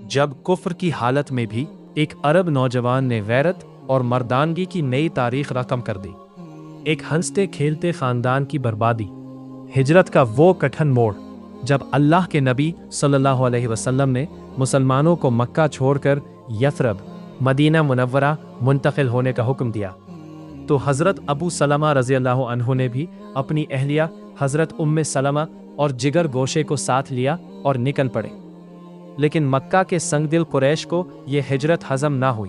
जब कुफ्र की हालत में भी एक अरब नौजवान ने गैरत और मर्दानगी की नई तारीख रकम कर दी। एक हंसते खेलते खानदान की बर्बादी, हिजरत का वो कठिन मोड़ जब अल्लाह के नबी सल्लल्लाहु अलैहि वसल्लम ने मुसलमानों को मक्का छोड़कर यथरब मदीना मुनव्वरा मुंतकिल होने का हुक्म दिया, तो हज़रत अबू सलमा रज़ियल्लाहु अन्हु ने भी अपनी अहलिया हज़रत उम्मे सलमा और जिगर गोशे को साथ लिया और निकल पड़े। लेकिन मक्का के संगदिल कुरैश को यह हिजरत हज़म ना हुई।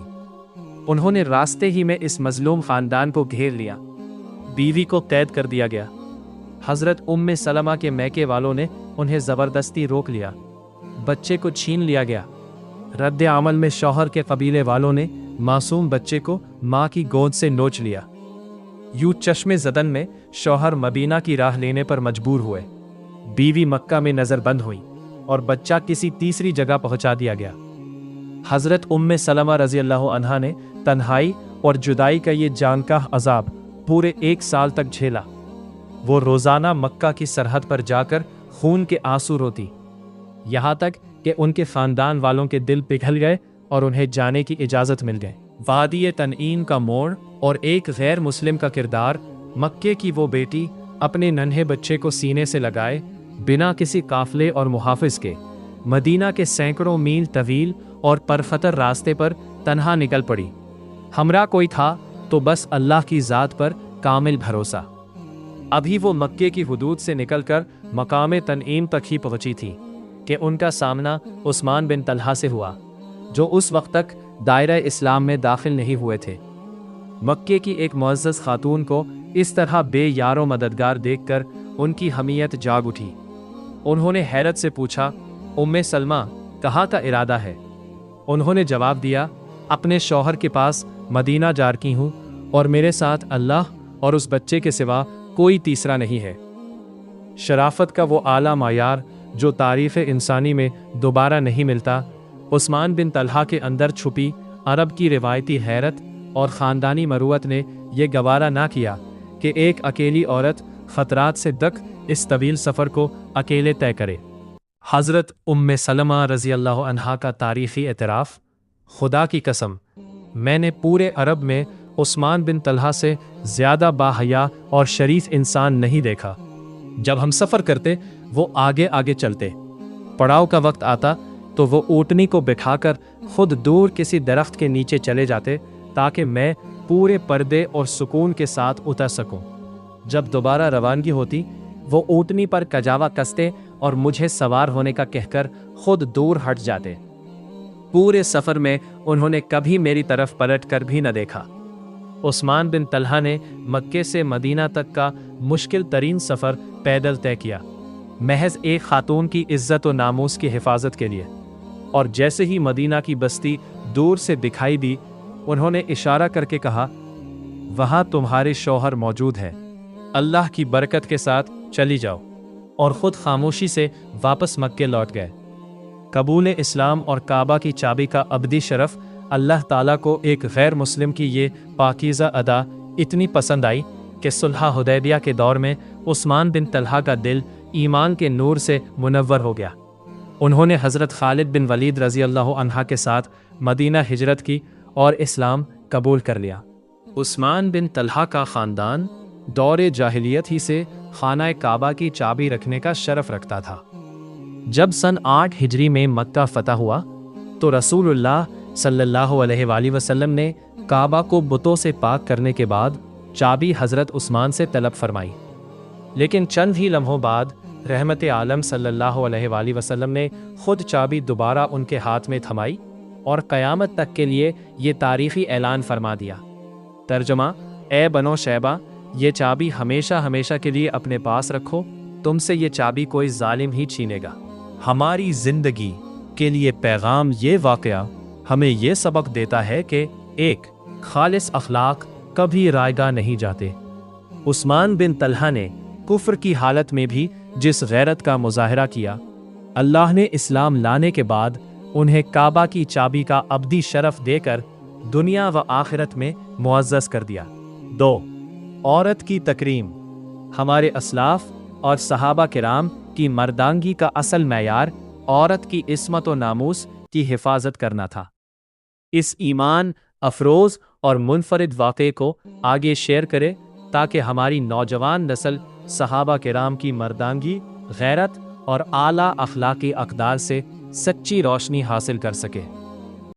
उन्होंने रास्ते ही में इस मजलूम ख़ानदान को घेर लिया। बीवी को कैद कर दिया गया। हज़रत उम्मे सलमा के मैके वालों ने उन्हें ज़बरदस्ती रोक लिया। बच्चे को छीन लिया गया। रद्द अमल में शौहर के कबीले वालों ने मासूम बच्चे को माँ की गोद से नोच लिया। यूं चश्मे ज़दन में शौहर मदीना की राह लेने पर मजबूर हुए। बीवी मक्का में नज़रबंद हुई और बच्चा किसी तीसरी जगह पहुंचा दिया गया। हज़रत उम्मे सलमा रज़ियल्लाहु अन्हा ने तन्हाई और जुदाई का ये जानकाह अज़ाब पूरे 1 साल तक झेला। वो रोज़ाना मक्का की सरहद पर जाकर खून के आंसू रोती, यहाँ तक कि उनके ख़ानदान वालों के दिल पिघल गए और उन्हें जाने की इजाज़त मिल गई। वादी तनईम का मोड़ और एक गैर मुस्लिम का किरदार, मक्के की वो बेटी अपने नन्हे बच्चे को सीने से लगाए बिना किसी काफले और मुहाफिज के मदीना के सैकड़ों मील तवील और परखतर रास्ते पर तन्हा निकल पड़ी। हमरा कोई था तो बस अल्लाह की ज़ात पर कामिल भरोसा। अभी वो मक्के की हुदूद से निकलकर मकाम तनईम तक ही पहुंची थी कि उनका सामना उस्मान बिन तलहा से हुआ, जो उस वक्त तक दायरा इस्लाम में दाखिल नहीं हुए थे। मक्के की एक मुअज़्ज़ज़ खातून को इस तरह बेयारो मददगार देखकर उनकी हमीयत जाग उठी। उन्होंने हैरत से पूछा, उम्मे सलमा, कहाँ का इरादा है? उन्होंने जवाब दिया, अपने शौहर के पास मदीना जा रही हूँ और मेरे साथ अल्लाह और उस बच्चे के सिवा कोई तीसरा नहीं है। शराफत का वो आला मायार जो तारीफ़ इंसानी में दोबारा नहीं मिलता, उस्मान बिन तलहा के अंदर छुपी अरब की रिवायती हैरत और ख़ानदानी मरूअत ने यह गवारा ना किया कि एक अकेली औरत ख़तरात से दक इस तवील सफ़र को अकेले तय करे। हज़रत उम्मे सलमा रज़ियल्लाहु अन्हा का तारीख़ी एतराफ़, खुदा की कसम, मैंने पूरे अरब में उस्मान बिन तलहा से ज़्यादा बाहया और शरीफ इंसान नहीं देखा। जब हम सफ़र करते वो आगे आगे चलते, पड़ाव का वक्त आता तो वो ऊँटनी को बिठाकर खुद दूर किसी दरख्त के नीचे चले जाते ताकि मैं पूरे पर्दे और सुकून के साथ उतर सकूं। जब दोबारा रवानगी होती वो ऊँटनी पर कजावा कसते और मुझे सवार होने का कहकर खुद दूर हट जाते। पूरे सफ़र में उन्होंने कभी मेरी तरफ पलट कर भी न देखा। उस्मान बिन तलहा ने मक्के से मदीना तक का मुश्किल तरीन सफ़र पैदल तय किया, महज एक खातून की इज्जत और नामूस की हिफाजत के लिए। और जैसे ही मदीना की बस्ती दूर से दिखाई दी, उन्होंने इशारा करके कहा, वहाँ तुम्हारे शौहर मौजूद हैं, अल्लाह की बरकत के साथ चली जाओ। और ख़ुद खामोशी से वापस मक्के लौट गए। कबूल इस्लाम और काबा की चाबी का अबदी शरफ अल्लाह ताला को एक गैर मुस्लिम की ये पाकीज़ा अदा इतनी पसंद आई कि सुलह हुदैबिया के दौर में उस्मान बिन तलहा का दिल ईमान के नूर से मुनव्वर हो गया। उन्होंने हज़रत खालिद बिन वलीद रज़ियल्लाहु अन्हा के साथ मदीना हिजरत की और इस्लाम कबूल कर लिया। उस्मान बिन तलहा का ख़ानदान दौरे जाहिलियत ही से खाना काबा की चाबी रखने का शरफ रखता था। जब सन 8 हिजरी में मक्का फतह हुआ तो रसूलुल्लाह सल्लल्लाहु अलैहि वसल्लम ने काबा को बुतों से पाक करने के बाद चाबी हज़रत उस्मान से तलब फरमाई। लेकिन चंद ही लम्हों बाद रहमत आलम सल्लल्लाहु अलैहि वसल्लम ने खुद चाबी दोबारा उनके हाथ में थमाई और क़यामत तक के लिए ये तारीख़ी ऐलान फरमा दिया। तर्जमा, ए बनो शैबा, ये चाबी हमेशा हमेशा के लिए अपने पास रखो, तुमसे ये चाबी कोई जालिम ही छीनेगा। हमारी ज़िंदगी के लिए पैगाम ये वाक़या हमें ये सबक देता है कि एक खालिस अखलाक कभी रायगा नहीं जाते। उस्मान बिन तलहा ने कुफ्र की हालत में भी जिस गैरत का मुजाहरा किया, अल्लाह ने इस्लाम लाने के बाद उन्हें काबा की चाबी का अबदी शरफ देकर दुनिया व आखिरत में मुअज़्ज़ज़ कर दिया। 2. औरत की तकरीम। हमारे असलाफ और सहाबा किराम की मर्दांगी का असल मैयार औरत की इस्मत व नामूस کی حفاظت کرنا تھا۔ اس ایمان افروز اور منفرد واقعے کو آگے شیئر کرے تاکہ ہماری نوجوان نسل صحابہ کرام کی مردانگی، غیرت اور اعلیٰ اخلاقی اقدار سے سچی روشنی حاصل کر سکے۔